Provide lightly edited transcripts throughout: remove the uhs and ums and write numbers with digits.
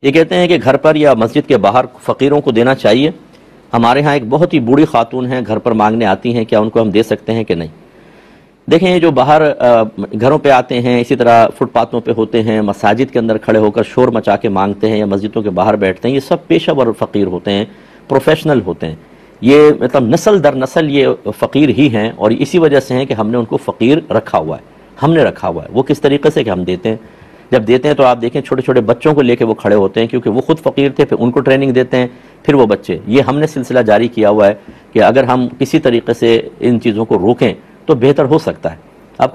یہ کہتے ہیں کہ گھر پر یا مسجد کے باہر فقیروں کو دینا چاہیے. ہمارے ہاں ایک بہت ہی بوڑھی خاتون ہیں، گھر پر مانگنے آتی ہیں، کیا ان کو ہم دے سکتے ہیں کہ نہیں؟ دیکھیں، یہ جو باہر گھروں پہ آتے ہیں، اسی طرح فٹ پاتھوں پہ ہوتے ہیں، مساجد کے اندر کھڑے ہو کر شور مچا کے مانگتے ہیں یا مسجدوں کے باہر بیٹھتے ہیں، یہ سب پیشہ ور فقیر ہوتے ہیں، پروفیشنل ہوتے ہیں. یہ مطلب نسل در نسل یہ فقیر ہی ہیں، اور اسی وجہ سے ہیں کہ ہم نے ان کو فقیر رکھا ہوا ہے. ہم نے رکھا ہوا ہے. وہ کس طریقے سے کہ ہم دیتے ہیں. جب دیتے ہیں تو آپ دیکھیں چھوٹے چھوٹے بچوں کو لے کے وہ کھڑے ہوتے ہیں، کیونکہ وہ خود فقیر تھے، پھر ان کو ٹریننگ دیتے ہیں، پھر وہ بچے. یہ ہم نے سلسلہ جاری کیا ہوا ہے کہ اگر ہم کسی طریقے سے ان چیزوں کو روکیں تو بہتر ہو سکتا ہے. آپ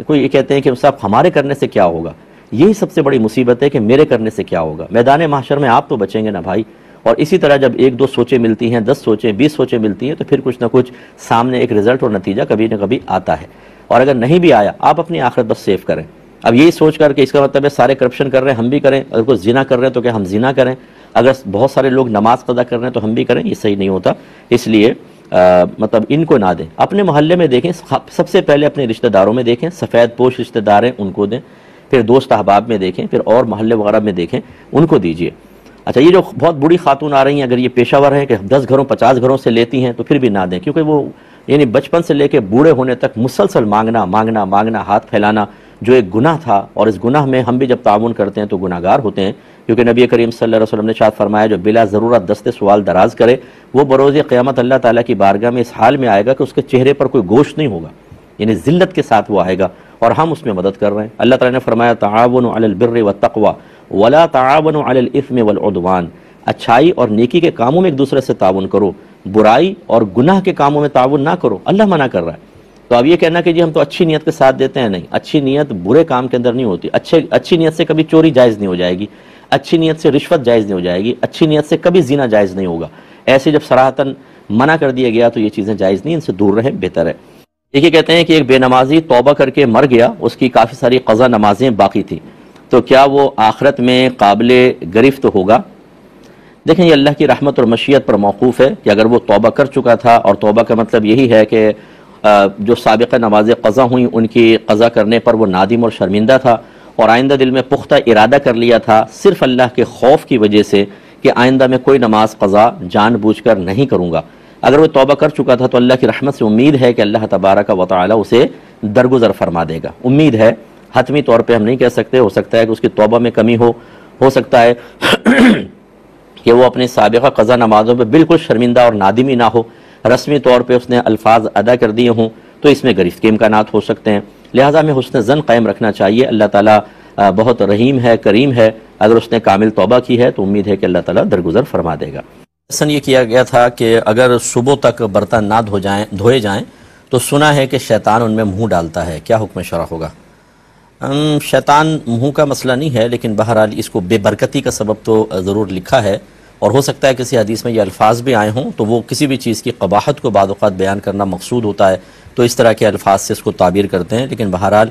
کوئی یہ کہتے ہیں کہ صاحب ہمارے کرنے سے کیا ہوگا؟ یہی سب سے بڑی مصیبت ہے کہ میرے کرنے سے کیا ہوگا. میدان محشر میں آپ تو بچیں گے نا بھائی. اور اسی طرح جب 1-2 سوچیں ملتی ہیں، 10 سوچیں، 20 سوچیں ملتی ہیں، تو پھر کچھ نہ کچھ سامنے ایک رزلٹ اور نتیجہ کبھی نہ کبھی آتا ہے. اور اگر نہیں بھی آیا، آپ اپنی آخرت بس سیو کریں. اب یہی سوچ کر کہ اس کا مطلب ہے سارے کرپشن کر رہے ہیں ہم بھی کریں، اگر کوئی زنا کر رہے ہیں تو کہ ہم زنا کریں، اگر بہت سارے لوگ نماز قضا کر رہے ہیں تو ہم بھی کریں، یہ صحیح نہیں ہوتا. اس لیے مطلب ان کو نہ دیں. اپنے محلے میں دیکھیں، سب سے پہلے اپنے رشتہ داروں میں دیکھیں، سفید پوش رشتہ دار ہیں ان کو دیں، پھر دوست احباب میں دیکھیں، پھر اور محلے وغیرہ میں دیکھیں، ان کو دیجئے. اچھا، یہ جو بہت بوڑھی خاتون آ رہی ہیں، اگر یہ پیشہ ور ہیں کہ 10 گھروں 50 گھروں سے لیتی ہیں تو پھر بھی نہ دیں، کیونکہ وہ یعنی بچپن سے لے کے بوڑھے ہونے تک مسلسل مانگنا مانگنا مانگنا، ہاتھ پھیلانا، جو ایک گناہ تھا. اور اس گناہ میں ہم بھی جب تعاون کرتے ہیں تو گناہگار ہوتے ہیں، کیونکہ نبی کریم صلی اللہ علیہ وسلم نے ارشاد فرمایا جو بلا ضرورت دست سوال دراز کرے وہ بروز قیامت اللہ تعالیٰ کی بارگاہ میں اس حال میں آئے گا کہ اس کے چہرے پر کوئی گوشت نہیں ہوگا، یعنی ذلت کے ساتھ وہ آئے گا، اور ہم اس میں مدد کر رہے ہیں. اللہ تعالیٰ نے فرمایا تعاونوا علی البر والتقوی ولا تعاونوا علی الاثم والعدوان. اچھائی اور نیکی کے کاموں میں ایک دوسرے سے تعاون کرو، برائی اور گناہ کے کاموں میں تعاون نہ کرو. اللہ منع کر رہا ہے. تو اب یہ کہنا کہ جی ہم تو اچھی نیت کے ساتھ دیتے ہیں، نہیں، اچھی نیت برے کام کے اندر نہیں ہوتی. اچھی نیت سے کبھی چوری جائز نہیں ہو جائے گی، اچھی نیت سے رشوت جائز نہیں ہو جائے گی، اچھی نیت سے کبھی زنا جائز نہیں ہوگا. ایسے جب صراحتاً منع کر دیا گیا تو یہ چیزیں جائز نہیں، ان سے دور رہیں، بہتر ہے. یہ کہتے ہیں کہ ایک بے نمازی توبہ کر کے مر گیا، اس کی کافی ساری قضا نمازیں باقی تھیں، تو کیا وہ آخرت میں قابل گرفت ہوگا؟ دیکھیں، یہ اللہ کی رحمت اور مشیت پر موقوف ہے کہ اگر وہ توبہ کر چکا تھا، اور توبہ کا مطلب یہی ہے کہ جو سابقہ نمازیں قضا ہوئیں ان کی قضا کرنے پر وہ نادم اور شرمندہ تھا، اور آئندہ دل میں پختہ ارادہ کر لیا تھا صرف اللہ کے خوف کی وجہ سے کہ آئندہ میں کوئی نماز قضا جان بوجھ کر نہیں کروں گا. اگر وہ توبہ کر چکا تھا تو اللہ کی رحمت سے امید ہے کہ اللہ تبارک و تعالی اسے درگزر فرما دے گا. امید ہے، حتمی طور پہ ہم نہیں کہہ سکتے. ہو سکتا ہے کہ اس کی توبہ میں کمی ہو سکتا ہے کہ وہ اپنے سابقہ قضا نمازوں پہ بالکل شرمندہ اور نادمی نہ ہو، رسمی طور پہ اس نے الفاظ ادا کر دیے ہوں، تو اس میں گرفت کے امکانات ہو سکتے ہیں. لہٰذا ہمیں حسن ظن قائم رکھنا چاہیے. اللہ تعالیٰ بہت رحیم ہے، کریم ہے. اگر اس نے کامل توبہ کی ہے تو امید ہے کہ اللہ تعالیٰ درگزر فرما دے گا. حسن یہ کیا گیا تھا کہ اگر صبح تک برتن نہ دھوئے جائیں تو سنا ہے کہ شیطان ان میں منہ ڈالتا ہے، کیا حکم شرع ہوگا؟ شیطان منہ کا مسئلہ نہیں ہے، لیکن بہرحال اس کو بے برکتی کا سبب تو ضرور لکھا ہے، اور ہو سکتا ہے کسی حدیث میں یہ الفاظ بھی آئے ہوں، تو وہ کسی بھی چیز کی قباحت کو بعض اوقات بیان کرنا مقصود ہوتا ہے، تو اس طرح کے الفاظ سے اس کو تعبیر کرتے ہیں. لیکن بہرحال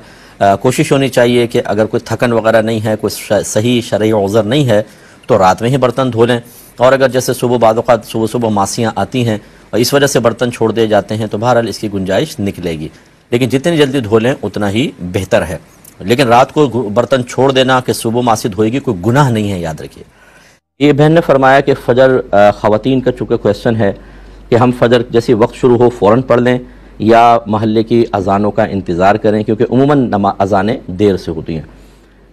کوشش ہونی چاہیے کہ اگر کوئی تھکن وغیرہ نہیں ہے، کوئی صحیح شرعی عذر نہیں ہے، تو رات میں ہی برتن دھو لیں. اور اگر جیسے بعض اوقات صبح ماسیاں آتی ہیں اور اس وجہ سے برتن چھوڑ دیے جاتے ہیں، تو بہرحال اس کی گنجائش نکلے گی. لیکن جتنی جلدی دھو لیں اتنا ہی بہتر ہے. لیکن رات کو برتن چھوڑ دینا کہ صبح ماسی دھوئے گی کوئی گناہ نہیں ہے، یاد رکھیے. یہ بہن نے فرمایا کہ فجر خواتین کا چونکہ کویسچن ہے کہ ہم فجر جیسی وقت شروع ہو فوراً پڑھ لیں یا محلے کی اذانوں کا انتظار کریں، کیونکہ عموماً اذانیں دیر سے ہوتی ہیں.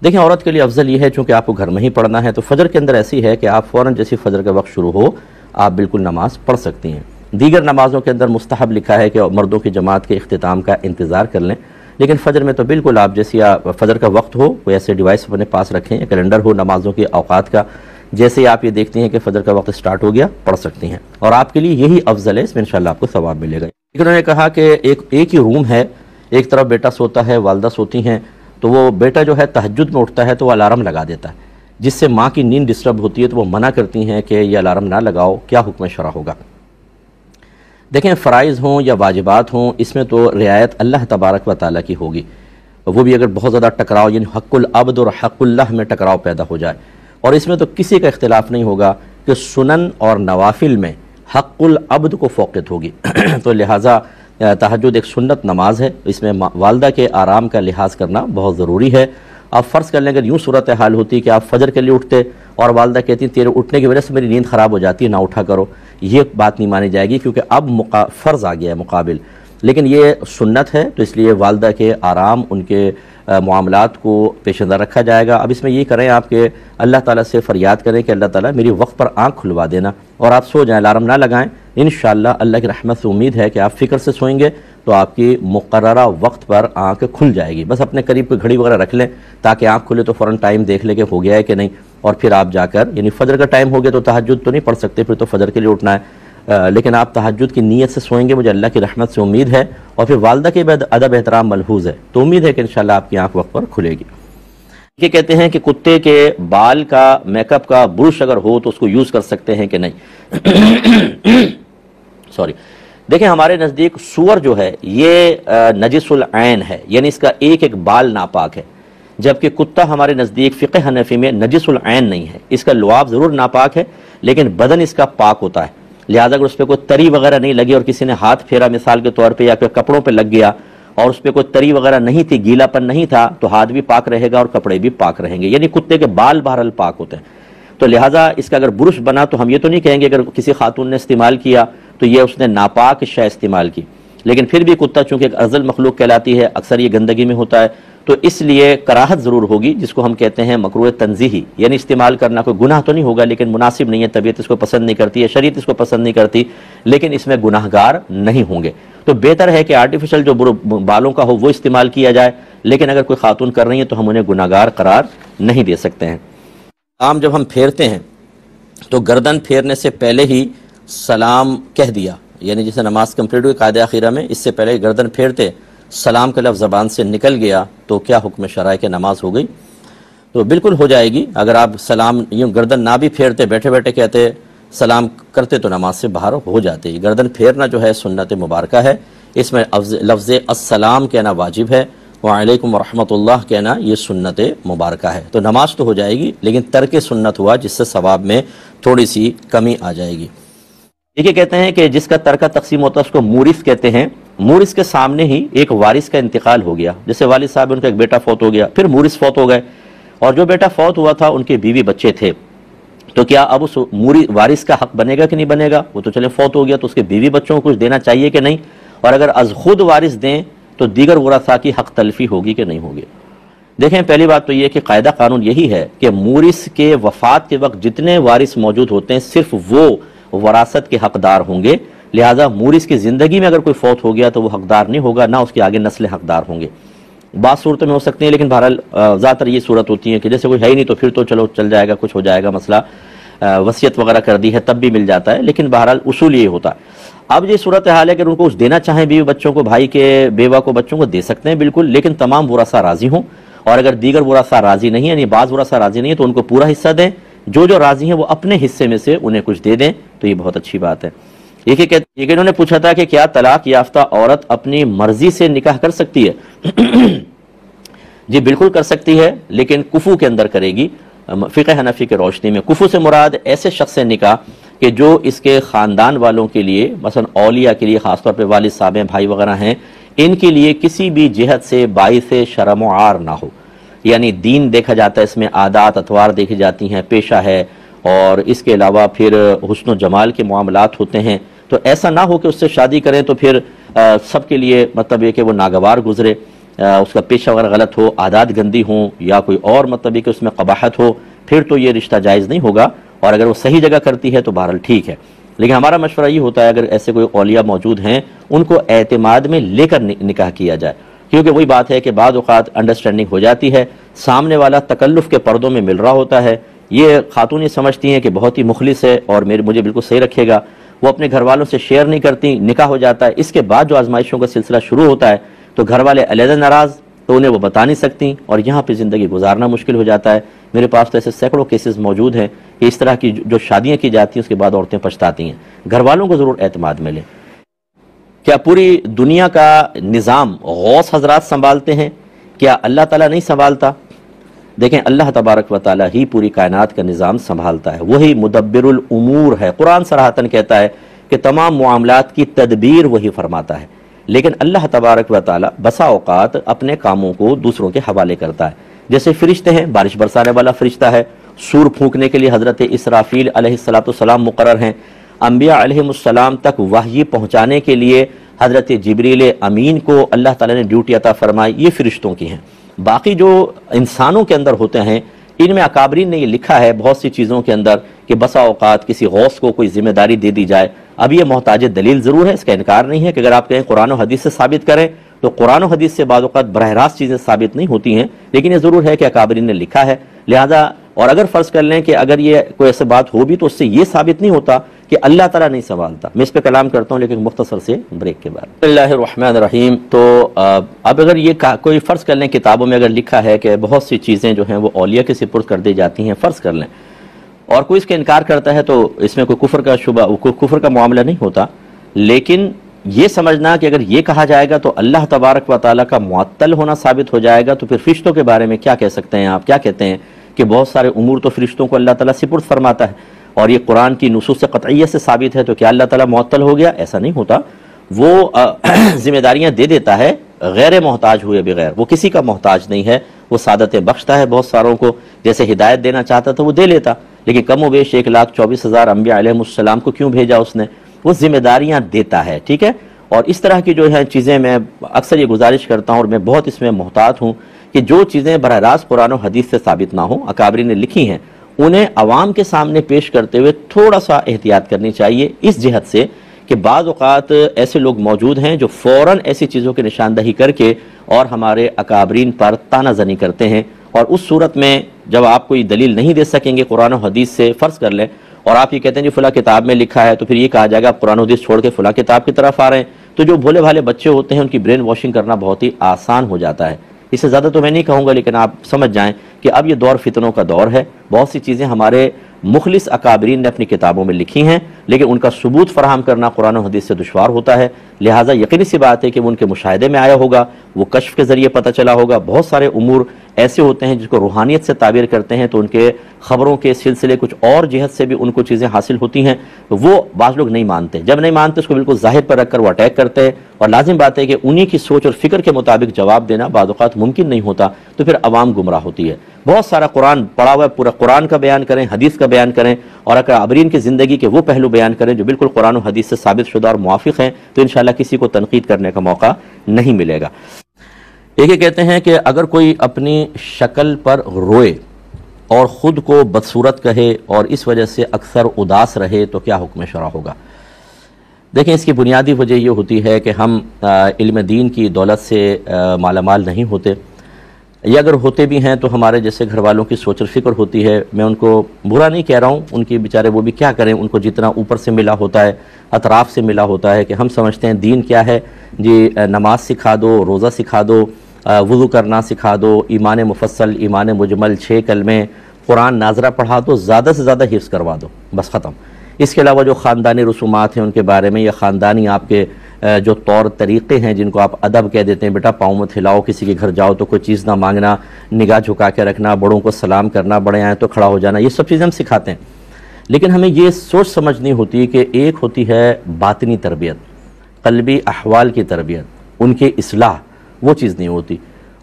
دیکھیں، عورت کے لیے افضل یہ ہے چونکہ آپ کو گھر میں ہی پڑھنا ہے، تو فجر کے اندر ایسی ہے کہ آپ فوراً جیسی فجر کا وقت شروع ہو آپ بالکل نماز پڑھ سکتی ہیں. دیگر نمازوں کے اندر مستحب لکھا ہے کہ مردوں کی جماعت کے اختتام کا انتظار کر لیں، لیکن فجر میں تو بالکل آپ جیسی فجر کا وقت ہو کوئی ایسے ڈیوائس اپنے پاس رکھیں، کیلنڈر ہو نمازوں کے اوقات کا، جیسے ہی آپ یہ دیکھتی ہیں کہ فجر کا وقت سٹارٹ ہو گیا پڑھ سکتی ہیں، اور آپ کے لیے یہی افضل ہے. اس میں انشاءاللہ آپ کو ثواب ملے گا. انہوں نے کہا کہ ایک ہی روم ہے، ایک طرف بیٹا سوتا ہے، والدہ سوتی ہیں، تو وہ بیٹا جو ہے تہجد میں اٹھتا ہے تو وہ الارم لگا دیتا ہے، جس سے ماں کی نیند ڈسٹرب ہوتی ہے، تو وہ منع کرتی ہیں کہ یہ الارم نہ لگاؤ. کیا حکم شرع ہوگا؟ دیکھیں، فرائض ہوں یا واجبات ہوں، اس میں تو رعایت اللہ تبارک و تعالیٰ کی ہوگی. وہ بھی اگر بہت زیادہ ٹکراؤ، یعنی حق العبد اور حق اللہ میں ٹکراؤ پیدا ہو جائے، اور اس میں تو کسی کا اختلاف نہیں ہوگا کہ سنن اور نوافل میں حق العبد کو فوقیت ہوگی. تو لہٰذا تہجد ایک سنت نماز ہے، اس میں والدہ کے آرام کا لحاظ کرنا بہت ضروری ہے. آپ فرض کر لیں اگر یوں صورتحال ہوتی کہ آپ فجر کے لیے اٹھتے اور والدہ کہتی تیرے اٹھنے کی وجہ سے میری نیند خراب ہو جاتی ہے، نہ اٹھا کرو، یہ بات نہیں مانی جائے گی، کیونکہ اب فرض آ گیا ہے مقابل، لیکن یہ سنت ہے، تو اس لیے والدہ کے آرام، ان کے معاملات کو پیش نظر رکھا جائے گا۔ اب اس میں یہ کریں آپ کہ اللہ تعالیٰ سے فریاد کریں کہ اللہ تعالیٰ میری وقت پر آنکھ کھلوا دینا، اور آپ سو جائیں، الارم نہ لگائیں۔ انشاءاللہ اللہ کی رحمت سے امید ہے کہ آپ فکر سے سوئیں گے تو آپ کی مقررہ وقت پر آنکھ کھل جائے گی۔ بس اپنے قریب کوئی گھڑی وغیرہ رکھ لیں تاکہ آنکھ کھلے تو فوراً ٹائم دیکھ لیں کہ ہو گیا ہے کہ نہیں، اور پھر آپ جا کر، یعنی فجر کا ٹائم ہو گیا تو تہجد تو نہیں پڑھ سکتے، پھر تو فجر کے لیے اٹھنا ہے، لیکن آپ تہجد کی نیت سے سوئیں گے، مجھے اللہ کی رحمت سے امید ہے، اور پھر والدہ کے بعد ادب احترام ملحوظ ہے، تو امید ہے کہ انشاءاللہ آپ کی آنکھ وقت پر کھلے گی۔ یہ کہتے ہیں کہ کتے کے بال کا میک اپ کا برش اگر ہو تو اس کو یوز کر سکتے ہیں کہ نہیں؟ سوری، دیکھیں ہمارے نزدیک سور جو ہے یہ نجس العین ہے، یعنی اس کا ایک ایک بال ناپاک ہے، جبکہ کتا ہمارے نزدیک فقہ حنفی میں نجس العین نہیں ہے، اس کا لعاب ضرور ناپاک ہے لیکن بدن اس کا پاک ہوتا ہے، لہذا اگر اس پہ کوئی تری وغیرہ نہیں لگی اور کسی نے ہاتھ پھیرا مثال کے طور پہ یا پھر کپڑوں پہ لگ گیا اور اس پہ کوئی تری وغیرہ نہیں تھی، گیلا پن نہیں تھا، تو ہاتھ بھی پاک رہے گا اور کپڑے بھی پاک رہیں گے، یعنی کتے کے بال بہرحال پاک ہوتے ہیں، تو لہٰذا اس کا اگر برش بنا تو ہم یہ تو نہیں کہیں گے اگر کسی خاتون نے استعمال کیا تو یہ اس نے ناپاک شے استعمال کی، لیکن پھر بھی کتا چونکہ ایک ارذل مخلوق کہلاتی ہے، اکثر یہ گندگی میں ہوتا ہے، تو اس لیے کراہت ضرور ہوگی، جس کو ہم کہتے ہیں مکروہ تنزیہی، یعنی استعمال کرنا کوئی گناہ تو نہیں ہوگا لیکن مناسب نہیں ہے، طبیعت اس کو پسند نہیں کرتی ہے، شریعت اس کو پسند نہیں کرتی، لیکن اس میں گناہگار نہیں ہوں گے، تو بہتر ہے کہ آرٹیفیشل جو بالوں کا ہو وہ استعمال کیا جائے، لیکن اگر کوئی خاتون کر رہی ہے تو ہم انہیں گناہگار قرار نہیں دے سکتے ہیں۔ عام جب ہم پھیرتے ہیں تو گردن پھیرنے سے پہلے ہی سلام کہہ دیا، یعنی جیسے نماز کمپلیٹ ہوئی قاعدہ اخیرہ میں، اس سے پہلے گردن پھیرتے سلام کا لفظ زبان سے نکل گیا تو کیا حکم شرعی کہ نماز ہو گئی؟ تو بالکل ہو جائے گی، اگر آپ سلام یوں گردن نہ بھی پھیرتے، بیٹھے بیٹھے کہتے سلام کرتے تو نماز سے باہر ہو جاتے۔ گردن پھیرنا جو ہے سنت مبارکہ ہے، اس میں لفظ السلام کہنا واجب ہے، وعلیکم ورحمۃ اللہ کہنا یہ سنت مبارکہ ہے، تو نماز تو ہو جائے گی لیکن ترک سنت ہوا جس سے ثواب میں تھوڑی سی کمی آ جائے گی۔ یہ کہتے ہیں کہ جس کا ترکہ تقسیم ہوتا ہے اس کو مورث کہتے ہیں، مورث کے سامنے ہی ایک وارث کا انتقال ہو گیا، جیسے والد صاحب ان کا ایک بیٹا فوت ہو گیا، پھر مورث فوت ہو گئے، اور جو بیٹا فوت ہوا تھا ان کے بیوی بچے تھے، تو کیا اب اس وارث کا حق بنے گا کہ نہیں بنے گا؟ وہ تو چلے فوت ہو گیا تو اس کے بیوی بچوں کو کچھ دینا چاہیے کہ نہیں، اور اگر از خود وارث دیں تو دیگر ورثاء کی حق تلفی ہوگی کہ نہیں ہوگی؟ دیکھیں پہلی بات تو یہ کہ قاعدہ قانون یہی ہے کہ مورث کے وفات کے وقت جتنے وارث موجود ہوتے ہیں صرف وہ وراثت کے حقدار ہوں گے، لہٰذا مورث کی زندگی میں اگر کوئی فوت ہو گیا تو وہ حقدار نہیں ہوگا، نہ اس کے آگے نسل حقدار ہوں گے۔ بعض صورتوں میں ہو سکتی ہیں لیکن بہرحال زیادہ تر یہ صورت ہوتی ہے کہ جیسے کوئی ہے ہی نہیں تو پھر تو چلو چل جائے گا، کچھ ہو جائے گا مسئلہ، وصیت وغیرہ کر دی ہے تب بھی مل جاتا ہے، لیکن بہرحال اصول یہ ہوتا ہے۔ اب یہ صورتحال ہے کہ ان کو کچھ دینا چاہیں بیوی بچوں کو، بھائی کے بیوہ کو بچوں کو دے سکتے ہیں بالکل، لیکن تمام ورثاء راضی ہوں، اور اگر دیگر ورثاء راضی نہیں ہیں، یعنی بعض ورثاء راضی نہیں ہیں تو ان کو پورا حصہ دیں، جو راضی ہیں وہ اپنے حصے میں سے انہیں کچھ دے دیں، تو یہ بہت اچھی بات ہے۔ یہ انہوں نے پوچھا تھا کہ کیا طلاق یافتہ عورت اپنی مرضی سے نکاح کر سکتی ہے؟ جی بالکل کر سکتی ہے، لیکن کفو کے اندر کرے گی، فقہ حنفی کے روشنی میں۔ کفو سے مراد ایسے شخص سے نکاح کہ جو اس کے خاندان والوں کے لیے، مثلا اولیاء کے لیے، خاص طور پہ والد صاحب ہیں، بھائی وغیرہ ہیں، ان کے لیے کسی بھی جہت سے باعث شرم و عار نہ ہو، یعنی دین دیکھا جاتا ہے اس میں، عادات اطوار دیکھی جاتی ہیں، پیشہ ہے، اور اس کے علاوہ پھر حسن و جمال کے معاملات ہوتے ہیں، تو ایسا نہ ہو کہ اس سے شادی کریں تو پھر سب کے لیے مطلب یہ کہ وہ ناگوار گزرے، اس کا پیشہ وغیرہ غلط ہو، عادات گندی ہوں، یا کوئی اور مطلب یہ کہ اس میں قباحت ہو، پھر تو یہ رشتہ جائز نہیں ہوگا، اور اگر وہ صحیح جگہ کرتی ہے تو بہرحال ٹھیک ہے، لیکن ہمارا مشورہ یہ ہوتا ہے اگر ایسے کوئی اولیاء موجود ہیں ان کو اعتماد میں لے کر نکاح کیا جائے، کیونکہ وہی بات ہے کہ بعض اوقات انڈرسٹینڈنگ ہو جاتی ہے، سامنے والا تکلف کے پردوں میں مل رہا ہوتا ہے، یہ خاتون یہ سمجھتی ہیں کہ بہت ہی مخلص ہے اور مجھے بالکل صحیح رکھے گا، وہ اپنے گھر والوں سے شیئر نہیں کرتی، نکاح ہو جاتا ہے، اس کے بعد جو آزمائشوں کا سلسلہ شروع ہوتا ہے تو گھر والے علیحدہ ناراض، تو انہیں وہ بتا نہیں سکتی اور یہاں پہ زندگی گزارنا مشکل ہو جاتا ہے۔ میرے پاس تو ایسے سینکڑوں کیسز موجود ہیں کہ اس طرح کی جو شادیاں کی جاتی ہیں اس کے بعد عورتیں پچھتاتی ہیں۔ گھر والوں کو ضرور اعتماد میں لیں۔ کیا پوری دنیا کا نظام غوث حضرات سنبھالتے ہیں؟ کیا اللہ تعالیٰ نہیں سنبھالتا؟ دیکھیں اللہ تبارک و تعالیٰ ہی پوری کائنات کا نظام سنبھالتا ہے، وہی مدبر الامور ہے۔ قرآن صراحتاً کہتا ہے کہ تمام معاملات کی تدبیر وہی فرماتا ہے، لیکن اللہ تبارک و تعالیٰ بسا اوقات اپنے کاموں کو دوسروں کے حوالے کرتا ہے۔ جیسے فرشتے ہیں، بارش برسانے والا فرشتہ ہے، سور پھونکنے کے لیے حضرت اسرافیل علیہ السلام مقرر ہیں، انبیاء علیہ السلام تک وحی پہنچانے کے لیے حضرت جبریل امین کو اللہ تعالیٰ نے ڈیوٹی عطا فرمائی، یہ فرشتوں کی ہیں۔ باقی جو انسانوں کے اندر ہوتے ہیں، ان میں اکابرین نے یہ لکھا ہے بہت سی چیزوں کے اندر کہ بسا اوقات کسی غوث کو کوئی ذمہ داری دے دی جائے۔ اب یہ محتاج دلیل ضرور ہے، اس کا انکار نہیں ہے کہ اگر آپ کہیں قرآن و حدیث سے ثابت کریں تو قرآن و حدیث سے بعض اوقات براہ راست چیزیں ثابت نہیں ہوتی ہیں، لیکن یہ ضرور ہے کہ اکابرین نے لکھا ہے۔ لہذا اور اگر فرض کر لیں کہ اگر یہ کوئی ایسے بات ہو بھی تو اس سے یہ ثابت نہیں ہوتا کہ اللہ تعالیٰ نہیں سنبھالتا۔ میں اس پہ کلام کرتا ہوں لیکن مختصر سے بریک کے بعد۔ بسم اللہ الرحمن الرحیم۔ تو اب اگر یہ کوئی فرض کر لیں کتابوں میں اگر لکھا ہے کہ بہت سی چیزیں جو ہیں وہ اولیاء کے سپرد کر دی جاتی ہیں، فرض کر لیں، اور کوئی اس کا انکار کرتا ہے تو اس میں کوئی کفر کا معاملہ نہیں ہوتا، لیکن یہ سمجھنا کہ اگر یہ کہا جائے گا تو اللہ تبارک و تعالیٰ کا معطل ہونا ثابت ہو جائے گا، تو پھر فرشتوں کے بارے میں کیا کہہ سکتے ہیں آپ؟ کیا کہتے ہیں کہ بہت سارے امور تو فرشتوں کو اللہ تعالیٰ سپرد فرماتا ہے، اور یہ قرآن کی نصوص قطعیہ سے ثابت ہے، تو کیا اللہ تعالیٰ معطل ہو گیا؟ ایسا نہیں ہوتا، وہ ذمہ داریاں دے دیتا ہے غیر محتاج ہوئے بغیر، وہ کسی کا محتاج نہیں ہے، وہ سعادتیں بخشتا ہے بہت ساروں کو، جیسے ہدایت دینا چاہتا تھا وہ دے لیتا، لیکن کم و بیش 1,24,000 انبیاء علیہ السلام کو کیوں بھیجا اس نے؟ وہ ذمہ داریاں دیتا ہے، ٹھیک ہے؟ اور اس طرح کی جو ہے چیزیں میں اکثر یہ گزارش کرتا ہوں اور میں بہت اس میں محتاط ہوں کہ جو چیزیں براہ راست قرآن و حدیث سے ثابت نہ ہوں، اکابرین نے لکھی ہیں، انہیں عوام کے سامنے پیش کرتے ہوئے تھوڑا سا احتیاط کرنی چاہیے، اس جہت سے کہ بعض اوقات ایسے لوگ موجود ہیں جو فوراً ایسی چیزوں کی نشاندہی کر کے اور ہمارے اکابرین پر تانہ زنی کرتے ہیں، اور اس صورت میں جب آپ کوئی دلیل نہیں دے سکیں گے قرآن و حدیث سے، فرض کر لیں، اور آپ یہ کہتے ہیں جی فلاں کتاب میں لکھا ہے، تو پھر یہ کہا جائے گا آپ قرآن و حدیث چھوڑ کے فلاں کتاب کی طرف آ رہے ہیں، تو جو بھولے بھالے بچے ہوتے ہیں ان کی برین واشنگ کرنا بہت ہی آسان ہو جاتا ہے۔ اس سے زیادہ تو میں نہیں کہوں گا، لیکن آپ سمجھ جائیں کہ اب یہ دور فتنوں کا دور ہے، بہت سی چیزیں ہمارے مخلص اکابرین نے اپنی کتابوں میں لکھی ہیں، لیکن ان کا ثبوت فراہم کرنا قرآن و حدیث سے دشوار ہوتا ہے، لہٰذا یقینی سی بات ہے کہ وہ ان کے مشاہدے میں آیا ہوگا، وہ کشف کے ذریعے پتہ چلا ہوگا۔ بہت سارے امور ایسے ہوتے ہیں جس کو روحانیت سے تعبیر کرتے ہیں، تو ان کے خبروں کے سلسلے کچھ اور جہت سے بھی ان کو چیزیں حاصل ہوتی ہیں، تو وہ بعض لوگ نہیں مانتے، جب نہیں مانتے اس کو بالکل ظاہر پر رکھ کر وہ اٹیک کرتے ہیں، اور لازم بات ہے کہ انہی کی سوچ اور فکر کے مطابق جواب دینا بعض اوقات ممکن نہیں ہوتا، تو پھر عوام گمراہ ہوتی ہے۔ بہت سارا قرآن پڑھا ہوا ہے، پورا قرآن کا بیان کریں، حدیث کا بیان کریں، اور اکابرین کی زندگی کے وہ پہلو بیان کریں جو بالکل قرآن و حدیث سے ثابت شدہ اور موافق ہیں، تو انشاءاللہ کسی کو تنقید کرنے کا موقع نہیں ملے گا۔ ایک یہ کہتے ہیں کہ اگر کوئی اپنی شکل پر روئے اور خود کو بدصورت کہے اور اس وجہ سے اکثر اداس رہے تو کیا حکم شرع ہوگا؟ دیکھیں، اس کی بنیادی وجہ یہ ہوتی ہے کہ ہم علم دین کی دولت سے مالا مال نہیں ہوتے، یا اگر ہوتے بھی ہیں تو ہمارے جیسے گھر والوں کی سوچ اور فکر ہوتی ہے۔ میں ان کو برا نہیں کہہ رہا ہوں، ان کی بیچارے وہ بھی کیا کریں، ان کو جتنا اوپر سے ملا ہوتا ہے، اطراف سے ملا ہوتا ہے، کہ ہم سمجھتے ہیں دین کیا ہے جی، نماز سکھا دو، روزہ سکھا دو، وضو کرنا سکھا دو، ایمان مفصل، ایمان مجمل، 6 کلمے، قرآن ناظرہ پڑھا دو، زیادہ سے زیادہ حفظ کروا دو، بس ختم۔ اس کے علاوہ جو خاندانی رسومات ہیں ان کے بارے میں، یا خاندانی آپ کے جو طور طریقے ہیں جن کو آپ ادب کہہ دیتے ہیں، بیٹا پاؤں مت ہلاؤ، کسی کے گھر جاؤ تو کوئی چیز نہ مانگنا، نگاہ جھکا کے رکھنا، بڑوں کو سلام کرنا، بڑے آئیں تو کھڑا ہو جانا، یہ سب چیزیں ہم سکھاتے ہیں، لیکن ہمیں یہ سوچ سمجھنی ہوتی ہے کہ ایک ہوتی ہے باطنی تربیت، قلبی احوال کی تربیت، ان کی اصلاح، وہ چیز نہیں ہوتی،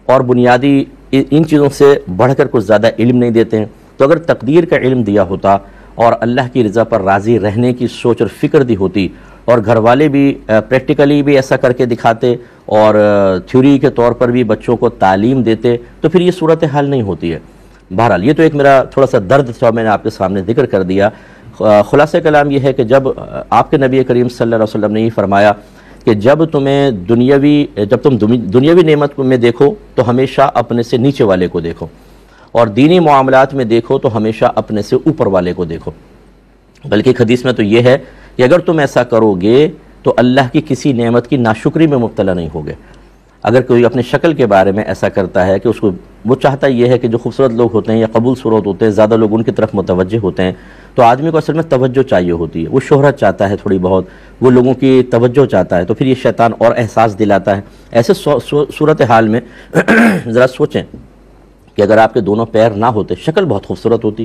اور بنیادی ان چیزوں سے بڑھ کر کچھ زیادہ علم نہیں دیتے ہیں۔ تو اگر تقدیر کا علم دیا ہوتا اور اللہ کی رضا پر راضی رہنے کی سوچ اور فکر دی ہوتی، اور گھر والے بھی پریکٹیکلی بھی ایسا کر کے دکھاتے اور تھیوری کے طور پر بھی بچوں کو تعلیم دیتے، تو پھر یہ صورتحال نہیں ہوتی ہے۔ بہرحال یہ تو ایک میرا تھوڑا سا درد تھا، میں نے آپ کے سامنے ذکر کر دیا۔ خلاصہ کلام یہ ہے کہ جب آپ کے نبی کریم صلی اللہ علیہ وسلم نے یہ فرمایا کہ جب تم دنیاوی نعمت میں دیکھو تو ہمیشہ اپنے سے نیچے والے کو دیکھو، اور دینی معاملات میں دیکھو تو ہمیشہ اپنے سے اوپر والے کو دیکھو۔ بلکہ ایک حدیث میں تو یہ ہے کہ اگر تم ایسا کرو گے تو اللہ کی کسی نعمت کی ناشکری میں مبتلا نہیں ہوگے۔ اگر کوئی اپنے شکل کے بارے میں ایسا کرتا ہے کہ اس کو وہ چاہتا یہ ہے کہ جو خوبصورت لوگ ہوتے ہیں یا قبول صورت ہوتے ہیں، زیادہ لوگ ان کی طرف متوجہ ہوتے ہیں، تو آدمی کو اصل میں توجہ چاہیے ہوتی ہے، وہ شہرت چاہتا ہے تھوڑی بہت، وہ لوگوں کی توجہ چاہتا ہے، تو پھر یہ شیطان اور احساس دلاتا ہے۔ ایسے صورتحال میں ذرا سوچیں کہ اگر آپ کے دونوں پیر نہ ہوتے شکل بہت خوبصورت ہوتی،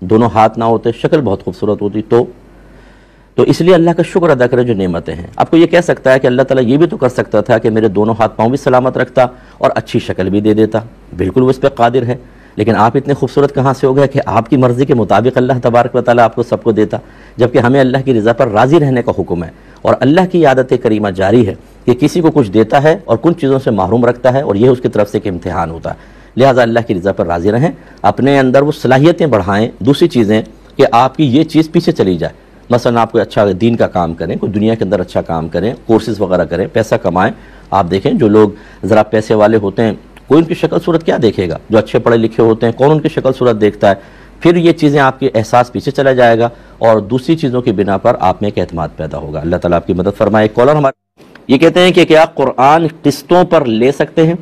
دونوں ہاتھ نہ ہوتے شکل بہت خوبصورت ہوتی، تو اس لیے اللہ کا شکر ادا کرے جو نعمتیں ہیں۔ آپ کو یہ کہہ سکتا ہے کہ اللہ تعالیٰ یہ بھی تو کر سکتا تھا کہ میرے دونوں ہاتھ پاؤں بھی سلامت رکھتا اور اچھی شکل بھی دے دیتا، بالکل وہ اس پہ قادر ہے، لیکن آپ اتنے خوبصورت کہاں سے ہو گئے کہ آپ کی مرضی کے مطابق اللہ تبارک و تعالیٰ آپ کو سب کو دیتا، جبکہ ہمیں اللہ کی رضا پر راضی رہنے کا حکم ہے، اور اللہ کی عادت کریمہ جاری ہے کہ کسی کو کچھ دیتا ہے اور کن چیزوں سے محروم رکھتا ہے، اور یہ اس کی طرف سے ایک امتحان ہوتا ہے۔ لہٰذا اللہ کی رضا پر راضی رہیں، اپنے اندر وہ صلاحیتیں بڑھائیں۔ دوسری چیزیں کہ آپ کی یہ چیز پیچھے چلی جائے، مثلا آپ کوئی اچھا دین کا کام کریں، کوئی دنیا کے اندر اچھا کام کریں، کورسز وغیرہ کریں، پیسہ کمائیں۔ آپ دیکھیں جو لوگ ذرا پیسے والے ہوتے ہیں، کوئی ان کی شکل صورت کیا دیکھے گا؟ جو اچھے پڑھے لکھے ہوتے ہیں کون ان کی شکل صورت دیکھتا ہے؟ پھر یہ چیزیں آپ کے احساس پیچھے چلا جائے گا، اور دوسری چیزوں کی بنا پر آپ میں ایک اعتماد پیدا ہوگا۔ اللہ تعالیٰ آپ کی مدد فرمائے۔ ایک کالر ہمارے یہ کہتے ہیں کہ کیا قرآن قسطوں پر لے سکتے ہیں؟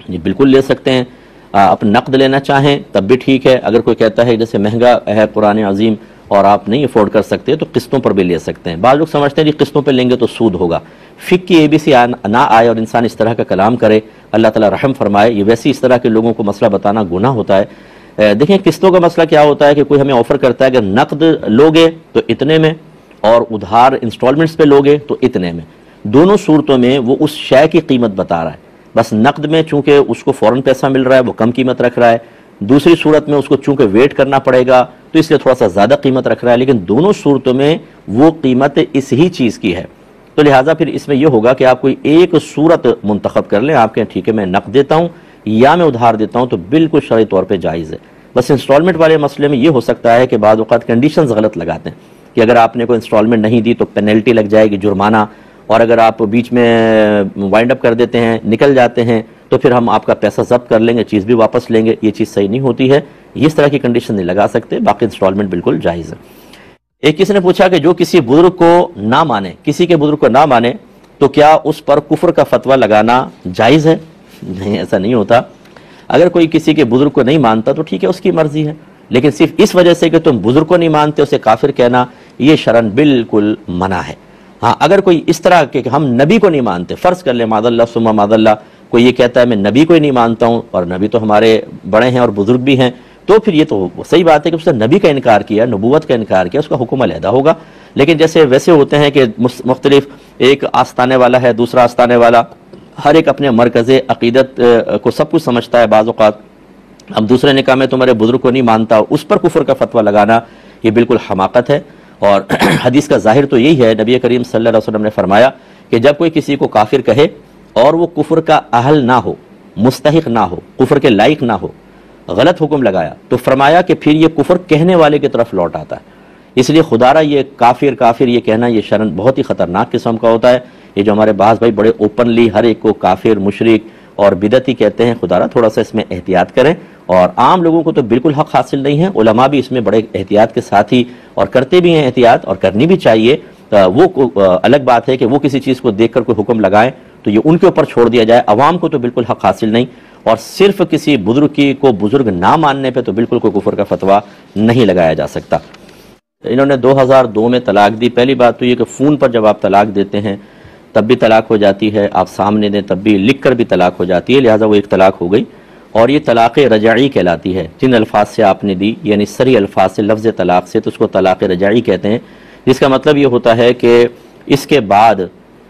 جی بالکل لے سکتے ہیں، آپ نقد لینا چاہیں تب بھی ٹھیک ہے۔ اگر کوئی کہتا ہے جیسے مہنگا ہے قرآن عظیم اور آپ نہیں افورڈ کر سکتے تو قسطوں پر بھی لے سکتے ہیں۔ بعض لوگ سمجھتے ہیں کہ قسطوں پہ لیں گے تو سود ہوگا، فقہ کی ABC نہ آئے اور انسان اس طرح کا کلام کرے، اللہ تعالیٰ رحم فرمائے۔ یہ ویسے اس طرح کے لوگوں کو مسئلہ بتانا گناہ ہوتا ہے۔ دیکھیں قسطوں کا مسئلہ کیا ہوتا ہے کہ کوئی ہمیں آفر کرتا ہے کہ نقد لوگے تو اتنے میں اور ادھار انسٹالمنٹس پہ لوگے تو اتنے میں، دونوں صورتوں میں وہ اس شے کی قیمت بتا رہا ہے۔ بس نقد میں چونکہ اس کو فوراً پیسہ مل رہا ہے وہ کم قیمت رکھ رہا ہے، دوسری صورت میں اس کو چونکہ ویٹ کرنا پڑے گا تو اس لیے تھوڑا سا زیادہ قیمت رکھ رہا ہے، لیکن دونوں صورتوں میں وہ قیمت اس ہی چیز کی ہے۔ تو لہٰذا پھر اس میں یہ ہوگا کہ آپ کوئی ایک صورت منتخب کر لیں، آپ کہیں ٹھیک ہے میں نقد دیتا ہوں یا میں ادھار دیتا ہوں، تو بالکل شرعی طور پہ جائز ہے۔ بس انسٹالمنٹ والے مسئلے میں یہ ہو سکتا ہے کہ بعض اوقات کنڈیشنز غلط لگاتے ہیں کہ اگر آپ نے کوئی انسٹالمنٹ نہیں دی تو پینلٹی لگ جائے گی، جرمانہ، اور اگر آپ بیچ میں وائنڈ اپ کر دیتے ہیں، نکل جاتے ہیں، تو پھر ہم آپ کا پیسہ ضبط کر لیں گے، چیز بھی واپس لیں گے۔ یہ چیز صحیح نہیں ہوتی ہے، اس طرح کی کنڈیشن نہیں لگا سکتے، باقی انسٹالمنٹ بالکل جائز ہے۔ ایک کسی نے پوچھا کہ جو کسی بزرگ کو نہ مانے، کسی کے بزرگ کو نہ مانے تو کیا اس پر کفر کا فتویٰ لگانا جائز ہے؟ نہیں، ایسا نہیں ہوتا۔ اگر کوئی کسی کے بزرگ کو نہیں مانتا تو ٹھیک ہے، اس کی مرضی ہے، لیکن صرف اس وجہ سے کہ تم بزرگ کو نہیں مانتے اسے کافر کہنا یہ شرعاً بالکل منع ہے۔ ہاں اگر کوئی اس طرح کہ ہم نبی کو نہیں مانتے، فرض کر لیں معاذ اللہ ثم معاذ اللہ، کوئی یہ کہتا ہے میں نبی کو ہی نہیں مانتا ہوں اور نبی تو ہمارے بڑے ہیں اور بزرگ بھی ہیں، تو پھر یہ تو صحیح بات ہے کہ اس نے نبی کا انکار کیا، نبوت کا انکار کیا، اس کا حکم علیحدہ ہوگا۔ لیکن جیسے ویسے ہوتے ہیں کہ مختلف، ایک آستانے والا ہے، دوسرا آستانے والا، ہر ایک اپنے مرکز عقیدت کو سب کچھ سمجھتا ہے، بعض اوقات اب دوسرے نے کہا میں تمہارے بزرگ کو نہیں مانتا، اس پر کفر کا فتویٰ لگانا یہ بالکل حماقت ہے۔ اور حدیث کا ظاہر تو یہی ہے، نبی کریم صلی اللہ علیہ وسلم نے فرمایا کہ جب کوئی کسی کو کافر کہے اور وہ کفر کا اہل نہ ہو، مستحق نہ ہو، کفر کے لائق نہ ہو، غلط حکم لگایا تو فرمایا کہ پھر یہ کفر کہنے والے کی طرف لوٹ آتا ہے۔ اس لیے خدا را یہ کافر کافر یہ کہنا یہ شرعاً بہت ہی خطرناک قسم کا ہوتا ہے۔ یہ جو ہمارے بعض بھائی بڑے اوپنلی ہر ایک کو کافر، مشرک اور بدعتی کہتے ہیں، خدا را تھوڑا سا اس میں احتیاط کریں۔ اور عام لوگوں کو تو بالکل حق حاصل نہیں ہے، علماء بھی اس میں بڑے احتیاط کے ساتھ ہی اور کرتے بھی ہیں احتیاط، اور کرنی بھی چاہیے۔ وہ الگ بات ہے کہ وہ کسی چیز کو دیکھ کر کوئی حکم لگائیں تو یہ ان کے اوپر چھوڑ دیا جائے، عوام کو تو بالکل حق حاصل نہیں۔ اور صرف کسی بزرگ کی کو بزرگ نہ ماننے پہ تو بالکل کوئی کفر کا فتویٰ نہیں لگایا جا سکتا۔ انہوں نے 2002 میں طلاق دی۔ پہلی بات تو یہ کہ فون پر جب آپ طلاق دیتے ہیں تب بھی طلاق ہو جاتی ہے، آپ سامنے دیں تب بھی، لکھ کر بھی طلاق ہو جاتی ہے، لہٰذا وہ ایک طلاق ہو گئی، اور یہ طلاق رجعی کہلاتی ہے۔ جن الفاظ سے آپ نے دی یعنی صریح الفاظ سے، لفظ طلاق سے، تو اس کو طلاق رجعی کہتے ہیں، جس کا مطلب یہ ہوتا ہے کہ اس کے بعد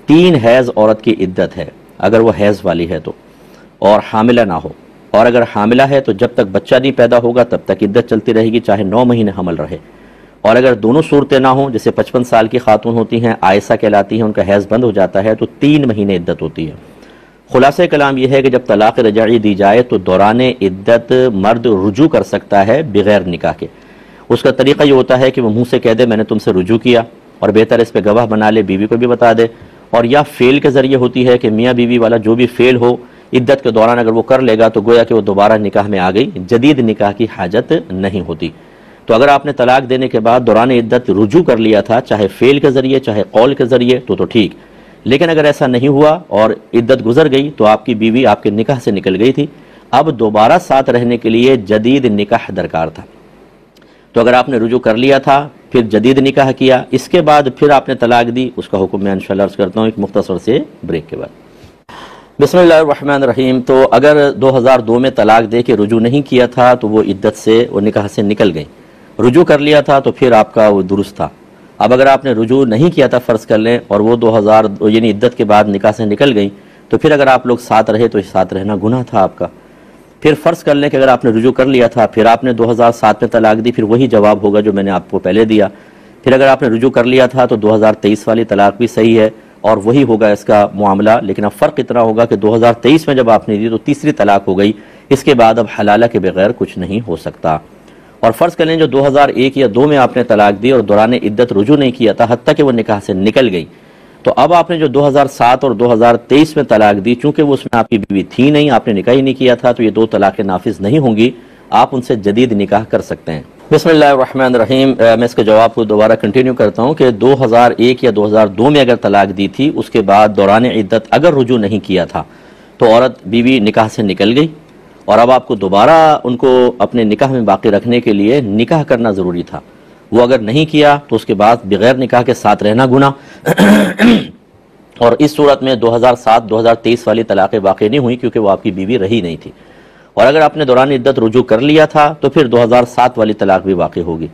3 حیض عورت کی عدت ہے، اگر وہ حیض والی ہے تو، اور حاملہ نہ ہو، اور اگر حاملہ ہے تو جب تک بچہ نہیں پیدا ہوگا تب تک عدت چلتی رہے گی، چاہے 9 مہینے حمل رہے، اور اگر دونوں صورتیں نہ ہوں، جیسے 55 سال کی خاتون ہوتی ہیں، عائسہ کہلاتی ہیں، ان کا حیض بند ہو جاتا ہے تو 3 مہینے عدت ہوتی ہے۔ خلاصہ کلام یہ ہے کہ جب طلاق رجعی دی جائے تو دوران عدت مرد رجوع کر سکتا ہے بغیر نکاح کے۔ اس کا طریقہ یہ ہوتا ہے کہ وہ منہ سے کہہ دے میں نے تم سے رجوع کیا، اور بہتر اس پہ گواہ بنا لے، بیوی کو بھی بتا دے، اور یا فعل کے ذریعے ہوتی ہے کہ میاں بیوی والا جو بھی فعل ہو عدت کے دوران اگر وہ کر لے گا تو گویا کہ وہ دوبارہ نکاح میں آ گئی، جدید نکاح کی حاجت نہیں ہوتی۔ تو اگر آپ نے طلاق دینے کے بعد دوران عدت رجوع کر لیا تھا، چاہے فعل کے ذریعے چاہے قول کے ذریعے، تو ٹھیک، لیکن اگر ایسا نہیں ہوا اور عدت گزر گئی تو آپ کی بیوی آپ کے نکاح سے نکل گئی تھی، اب دوبارہ ساتھ رہنے کے لیے جدید نکاح درکار تھا۔ تو اگر آپ نے رجوع کر لیا تھا پھر جدید نکاح کیا، اس کے بعد پھر آپ نے طلاق دی، اس کا حکم میں انشاءاللہ عرض کرتا ہوں ایک مختصر سے بریک کے بعد۔ بسم اللہ الرحمن الرحیم۔ تو اگر 2002 میں طلاق دے کے رجوع نہیں کیا تھا تو وہ عدت سے، وہ نکاح سے نکل گئیں، رجوع کر لیا تھا تو پھر آپ کا وہ درست تھا۔ اب اگر آپ نے رجوع نہیں کیا تھا فرض کر لیں اور وہ 2000 یعنی عدت کے بعد نکاح سے نکل گئیں، تو پھر اگر آپ لوگ ساتھ رہے تو ساتھ رہنا گناہ تھا آپ کا۔ پھر فرض کر لیں کہ اگر آپ نے رجوع کر لیا تھا، پھر آپ نے 2007 میں طلاق دی، پھر وہی جواب ہوگا جو میں نے آپ کو پہلے دیا۔ پھر اگر آپ نے رجوع کر لیا تھا تو 2023 والی طلاق بھی صحیح ہے اور وہی ہوگا اس کا معاملہ، لیکن اب فرق اتنا ہوگا کہ 2023 میں جب آپ نے دی تو تیسری طلاق ہو گئی، اس کے بعد اب حلالہ کے بغیر کچھ نہیں ہو سکتا۔ اور فرض کریں جو 2001 یا 2 میں آپ نے طلاق دی اور دوران عدت رجوع نہیں کیا تھا حتیٰ کہ وہ نکاح سے نکل گئی، تو اب آپ نے جو 2007 اور 2023 میں طلاق دی، چونکہ وہ اس میں آپ کی بیوی تھی نہیں، آپ نے نکاح ہی نہیں کیا تھا، تو یہ 2 طلاقیں نافذ نہیں ہوں گی، آپ ان سے جدید نکاح کر سکتے ہیں۔ بسم اللہ الرحمن الرحیم۔ میں اس کے جواب کو دوبارہ کنٹینیو کرتا ہوں کہ 2001 یا 2002 میں اگر طلاق دی تھی، اس کے بعد دوران عدت اگر رجوع نہیں کیا تھا تو عورت بیوی نکاح سے نکل گئی، اور اب آپ کو دوبارہ ان کو اپنے نکاح میں باقی رکھنے کے لیے نکاح کرنا ضروری تھا۔ وہ اگر نہیں کیا تو اس کے بعد بغیر نکاح کے ساتھ رہنا گناہ اور اس صورت میں 2007-2023 والی طلاقیں واقع نہیں ہوئی کیونکہ وہ آپ کی بیوی رہی نہیں تھی۔ اور اگر آپ نے دوران عدت رجوع کر لیا تھا تو پھر 2007 والی طلاق بھی واقع ہوگی،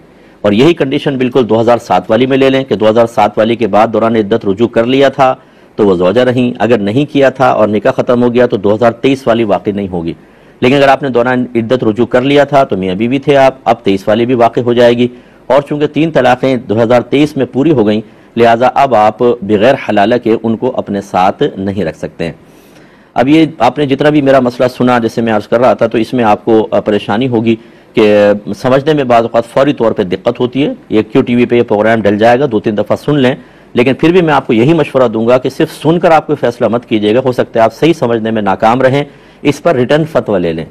اور یہی کنڈیشن بالکل 2007 والی میں لے لیں کہ 2007 والی کے بعد دوران عدت رجوع کر لیا تھا تو وہ زوجہ رہیں، اگر نہیں کیا تھا اور نکاح ختم ہو گیا تو 2023 والی واقع نہیں ہوگی۔ لیکن اگر آپ نے دوران عدت رجوع کر لیا تھا تو میاں بیوی تھے آپ، اب 23 والی بھی واقع ہو جائے گی، اور چونکہ 3 طلاقیں 2023 میں پوری ہو گئیں لہٰذا اب آپ بغیر حلالہ کے ان کو اپنے ساتھ نہیں رکھ سکتے ہیں۔ اب یہ آپ نے جتنا بھی میرا مسئلہ سنا جیسے میں عرض کر رہا تھا تو اس میں آپ کو پریشانی ہوگی کہ سمجھنے میں بعض اوقات فوری طور پہ دقت ہوتی ہے۔ یہ کیوں ٹی وی پہ یہ پروگرام ڈل جائے گا، 2-3 دفعہ سن لیں، لیکن پھر بھی میں آپ کو یہی مشورہ دوں گا کہ صرف سن کر آپ کوئی فیصلہ مت کیجیے گا، ہو سکتا ہے آپ صحیح سمجھنے میں ناکام رہیں، اس پر ریٹرن فتویٰ لے لیں،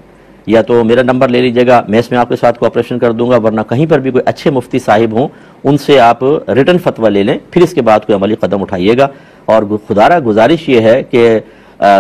یا تو میرا نمبر لے لیجیے گا، میں اس میں آپ کے ساتھ کوآپریشن کر دوں گا، ورنہ کہیں پر بھی کوئی اچھے مفتی صاحب ہوں ان سے آپ ریٹرن فتویٰ لے لیں، پھر اس کے بعد کوئی عملی قدم اٹھائیے گا۔ اور خدارہ گزارش یہ ہے کہ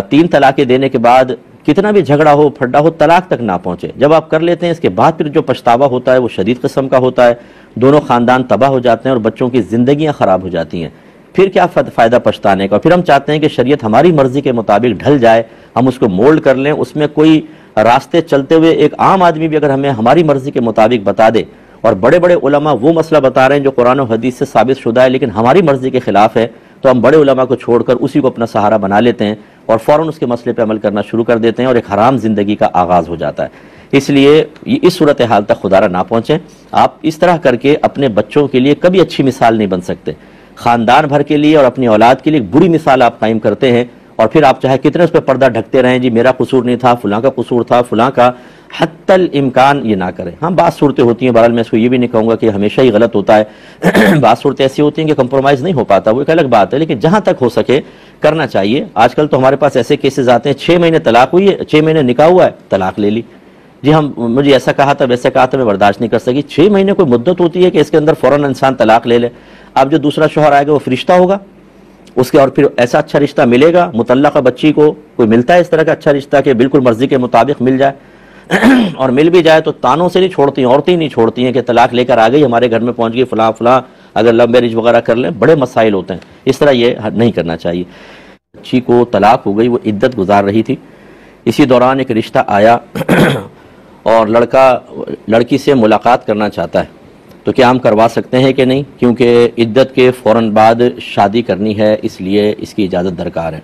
3 طلاقیں دینے کے بعد کتنا بھی جھگڑا ہو پھڈا ہو طلاق تک نہ پہنچے۔ جب آپ کر لیتے ہیں اس کے بعد پھر جو پچھتاوا ہوتا ہے وہ شدید قسم کا ہوتا ہے، دونوں خاندان تباہ ہو جاتے ہیں اور بچوں کی زندگیاں خراب ہو جاتی ہیں، پھر کیا فائدہ پچھتانے کا۔ پھر ہم چاہتے ہیں کہ شریعت ہماری مرضی کے مطابق ڈھل جائے، ہم اس کو مولڈ کر لیں، اس میں کوئی راستے چلتے ہوئے ایک عام آدمی بھی اگر ہمیں ہماری مرضی کے مطابق بتا دے، اور بڑے بڑے علماء وہ مسئلہ بتا رہے ہیں جو قرآن و حدیث سے ثابت شدہ ہے لیکن ہماری مرضی کے خلاف ہے، تو ہم بڑے علماء کو چھوڑ کر اسی کو اپنا سہارا بنا لیتے ہیں اور فوراً اس کے مسئلے پہ عمل کرنا شروع کر دیتے ہیں اور ایک حرام زندگی کا آغاز ہو جاتا ہے۔ اس لیے اس صورتحال تک خدا را نہ پہنچیں۔ آپ اس طرح کر کے اپنے بچوں کے لیے کبھی اچھی مثال نہیں بن سکتے، خاندان بھر کے لیے اور اپنی اولاد کے لیے بری مثال آپ قائم کرتے ہیں، اور پھر آپ چاہے کتنے اس پہ پردہ ڈھکتے رہیں، جی میرا قصور نہیں تھا، فلاں کا قصور تھا، فلاں کا، حتی الامکان یہ نہ کریں۔ ہاں بعض صورتیں ہوتی ہیں، بہرحال میں اس کو یہ بھی نہیں کہوں گا کہ ہمیشہ ہی غلط ہوتا ہے، بعض صورتیں ایسی ہوتی ہیں کہ کمپرومائز نہیں ہو پاتا، وہ ایک الگ بات ہے، لیکن جہاں تک ہو سکے کرنا چاہیے۔ آج کل تو ہمارے پاس ایسے کیسز آتے ہیں 6 مہینے طلاق ہوئی ہے، 6 مہینے نکاح ہوا ہے، طلاق لے لی، جی ہم مجھے ایسا کہا تھا ویسے کہا تھا میں برداشت نہیں کر سکی۔ 6 مہینے کوئی مدت ہوتی ہے کہ اس کے اندر فوراً انسان طلاق لے لے؟ اب جو دوسرا شوہر آئے گا وہ فرشتہ ہوگا اس کے، اور پھر ایسا اچھا رشتہ ملے گا؟ مطلقہ بچی کو کوئی ملتا ہے اس طرح کا اچھا رشتہ کہ بالکل مرضی کے مطابق مل جائے؟ اور مل بھی جائے تو تانوں سے نہیں چھوڑتی ہیں، عورتیں نہیں چھوڑتی ہیں کہ طلاق لے کر آ گئی، ہمارے گھر میں پہنچ گئی، فلاں فلاں، اگر لو میرج وغیرہ کر لیں بڑے مسائل ہوتے ہیں، اس طرح یہ نہیں کرنا چاہیے۔ بچی کو طلاق ہو گئی، وہ عدت گزار رہی تھی، اسی دوران ایک رشتہ آیا اور لڑکا لڑکی سے ملاقات کرنا چاہتا ہے، تو کیا ہم کروا سکتے ہیں کہ نہیں؟ کیونکہ عدت کے فوراً بعد شادی کرنی ہے، اس لیے اس کی اجازت درکار ہے۔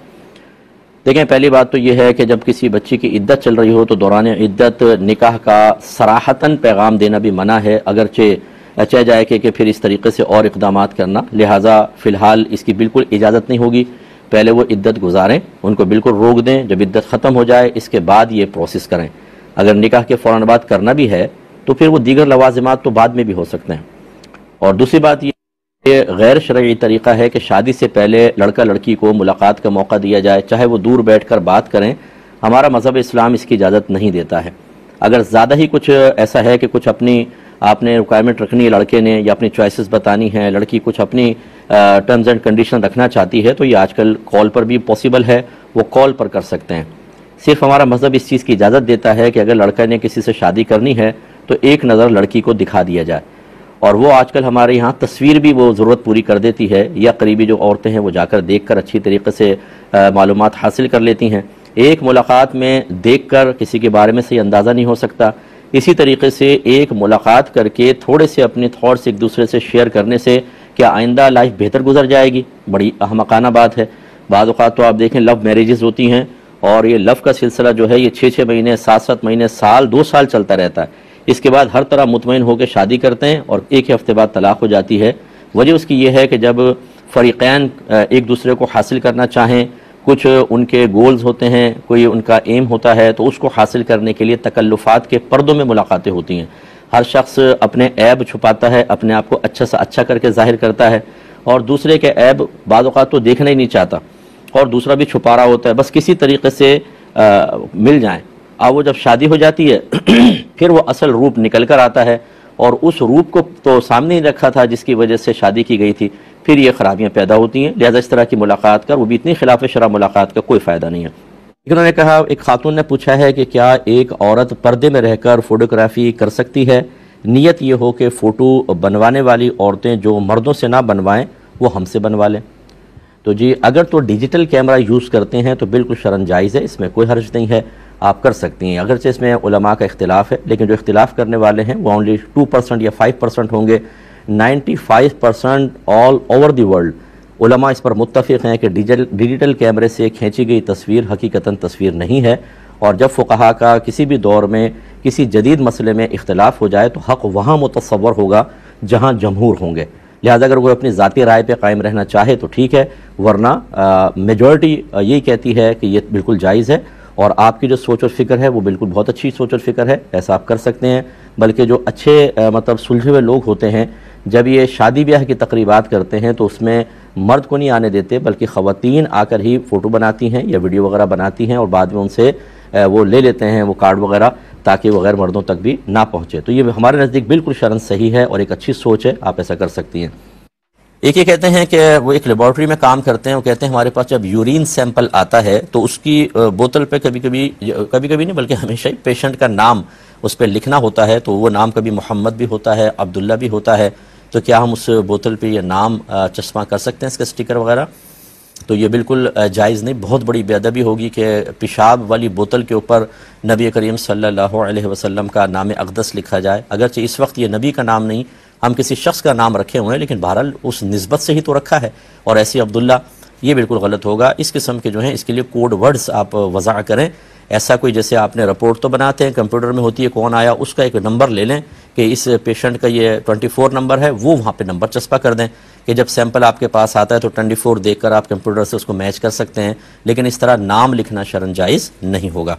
دیکھیں پہلی بات تو یہ ہے کہ جب کسی بچی کی عدت چل رہی ہو تو دوران عدت نکاح کا صراحتاً پیغام دینا بھی منع ہے، اگرچہ چاہ جائے کہ پھر اس طریقے سے اور اقدامات کرنا، لہٰذا فی الحال اس کی بالکل اجازت نہیں ہوگی، پہلے وہ عدت گزاریں، ان کو بالکل روک دیں، جب عدت ختم ہو جائے اس کے بعد یہ پروسیس کریں۔ اگر نکاح کے فوراً بعد کرنا بھی ہے تو پھر وہ دیگر لوازمات تو بعد میں بھی ہو سکتے ہیں۔ اور دوسری بات یہ غیر شرعی طریقہ ہے کہ شادی سے پہلے لڑکا لڑکی کو ملاقات کا موقع دیا جائے، چاہے وہ دور بیٹھ کر بات کریں، ہمارا مذہب اسلام اس کی اجازت نہیں دیتا ہے۔ اگر زیادہ ہی کچھ ایسا ہے کہ کچھ اپنی آپ نے ریکوائرمنٹ رکھنی ہے لڑکے نے، یا اپنی چوائسز بتانی ہیں، لڑکی کچھ اپنی ٹرمز اینڈ کنڈیشن رکھنا چاہتی ہے، تو یہ آج کل کال پر بھی پاسبل ہے، وہ کال پر کر سکتے ہیں۔ صرف ہمارا مذہب اس چیز کی اجازت دیتا ہے کہ اگر لڑکا نے کسی سے شادی کرنی ہے تو ایک نظر لڑکی کو دکھا دیا جائے، اور وہ آج کل ہمارے یہاں تصویر بھی وہ ضرورت پوری کر دیتی ہے، یا قریبی جو عورتیں ہیں وہ جا کر دیکھ کر اچھی طریقے سے معلومات حاصل کر لیتی ہیں۔ ایک ملاقات میں دیکھ کر کسی کے بارے میں صحیح اندازہ نہیں ہو سکتا، اسی طریقے سے ایک ملاقات کر کے تھوڑے سے اپنے تھاٹس ایک دوسرے سے شیئر کرنے سے کیا آئندہ لائف بہتر گزر جائے گی؟ بڑی احمقانہ بات ہے۔ بعض اوقات تو آپ دیکھیں لو میریجز ہوتی ہیں اور یہ لو کا سلسلہ جو ہے یہ 6 مہینے 7 مہینے سال 2 سال چلتا رہتا ہے. اس کے بعد ہر طرح مطمئن ہو کے شادی کرتے ہیں اور ایک ہفتے بعد طلاق ہو جاتی ہے. وجہ اس کی یہ ہے کہ جب فریقین ایک دوسرے کو حاصل کرنا چاہیں، کچھ ان کے گولز ہوتے ہیں، کوئی ان کا ایم ہوتا ہے، تو اس کو حاصل کرنے کے لیے تکلفات کے پردوں میں ملاقاتیں ہوتی ہیں. ہر شخص اپنے عیب چھپاتا ہے، اپنے آپ کو اچھا سے اچھا کر کے ظاہر کرتا ہے، اور دوسرے کے عیب بعض اوقات تو دیکھنا ہی نہیں چاہتا اور دوسرا بھی چھپا رہا ہوتا ہے، بس کسی طریقے سے مل جائیں. اب وہ جب شادی ہو جاتی ہے پھر وہ اصل روپ نکل کر آتا ہے، اور اس روپ کو تو سامنے ہی رکھا تھا جس کی وجہ سے شادی کی گئی تھی، پھر یہ خرابیاں پیدا ہوتی ہیں. لہذا اس طرح کی ملاقات کا، وہ بھی اتنی خلاف شرع ملاقات کا کوئی فائدہ نہیں ہے. انہوں نے کہا، ایک خاتون نے پوچھا ہے کہ کیا ایک عورت پردے میں رہ کر فوٹوگرافی کر سکتی ہے؟ نیت یہ ہو کہ فوٹو بنوانے والی عورتیں جو مردوں سے نہ بنوائیں وہ ہم سے بنوا لیں. تو جی اگر تو ڈیجیٹل کیمرہ یوز کرتے ہیں تو بالکل شرعاً جائز ہے، اس میں کوئی حرج نہیں ہے، آپ کر سکتی ہیں. اگرچہ اس میں علماء کا اختلاف ہے، لیکن جو اختلاف کرنے والے ہیں وہ اونلی 2% یا 5% ہوں گے. 95% آل اوور دی ورلڈ علماء اس پر متفق ہیں کہ ڈیجیٹل کیمرے سے کھینچی گئی تصویر حقیقتاً تصویر نہیں ہے. اور جب فقہا کا کسی بھی دور میں کسی جدید مسئلے میں اختلاف ہو جائے تو حق وہاں متصور ہوگا جہاں جمہور ہوں گے. لہذا اگر وہ اپنی ذاتی رائے پہ قائم رہنا چاہے تو ٹھیک ہے، ورنہ میجورٹی یہی کہتی ہے کہ یہ بالکل جائز ہے. اور آپ کی جو سوچ اور فکر ہے وہ بالکل بہت اچھی سوچ اور فکر ہے، ایسا آپ کر سکتے ہیں. بلکہ جو اچھے مطلب سلجھے ہوئے لوگ ہوتے ہیں، جب یہ شادی بیاہ کی تقریبات کرتے ہیں تو اس میں مرد کو نہیں آنے دیتے، بلکہ خواتین آ کر ہی فوٹو بناتی ہیں یا ویڈیو وغیرہ بناتی ہیں، اور بعد میں ان سے وہ لے لیتے ہیں وہ کارڈ وغیرہ، تاکہ وہ غیر مردوں تک بھی نہ پہنچے. تو یہ ہمارے نزدیک بالکل شرعاً صحیح ہے اور ایک اچھی سوچ ہے، آپ ایسا کر سکتی ہیں. ایک یہ کہتے ہیں کہ وہ ایک لیبارٹری میں کام کرتے ہیں، وہ کہتے ہیں ہمارے پاس جب یورین سیمپل آتا ہے تو اس کی بوتل پہ کبھی کبھی نہیں بلکہ ہمیشہ ہی پیشنٹ کا نام اس پہ لکھنا ہوتا ہے، تو وہ نام کبھی محمد بھی ہوتا ہے، عبداللہ بھی ہوتا ہے. تو کیا ہم اس بوتل پہ یہ نام چسپاں کر سکتے ہیں، اس کے سٹیکر وغیرہ؟ تو یہ بالکل جائز نہیں. بہت بڑی بے ادبی ہوگی کہ پیشاب والی بوتل کے اوپر نبی کریم صلی اللہ علیہ وسلم کا نام اقدس لکھا جائے. اگرچہ اس وقت یہ نبی کا نام نہیں، ہم کسی شخص کا نام رکھے ہوئے ہیں، لیکن بہرحال اس نسبت سے ہی تو رکھا ہے. اور ایسی عبداللہ، یہ بالکل غلط ہوگا. اس قسم کے جو ہیں اس کے لیے کوڈ ورڈز آپ وضع کریں. ایسا کوئی جیسے آپ نے رپورٹ تو بناتے ہیں کمپیوٹر میں ہوتی ہے کون آیا، اس کا ایک نمبر لے لیں کہ اس پیشنٹ کا یہ 24 نمبر ہے، وہ وہاں پہ نمبر چسپا کر دیں کہ جب سیمپل آپ کے پاس آتا ہے تو 24 دیکھ کر آپ کمپیوٹر سے اس کو میچ کر سکتے ہیں. لیکن اس طرح نام لکھنا شرعاً جائز نہیں ہوگا.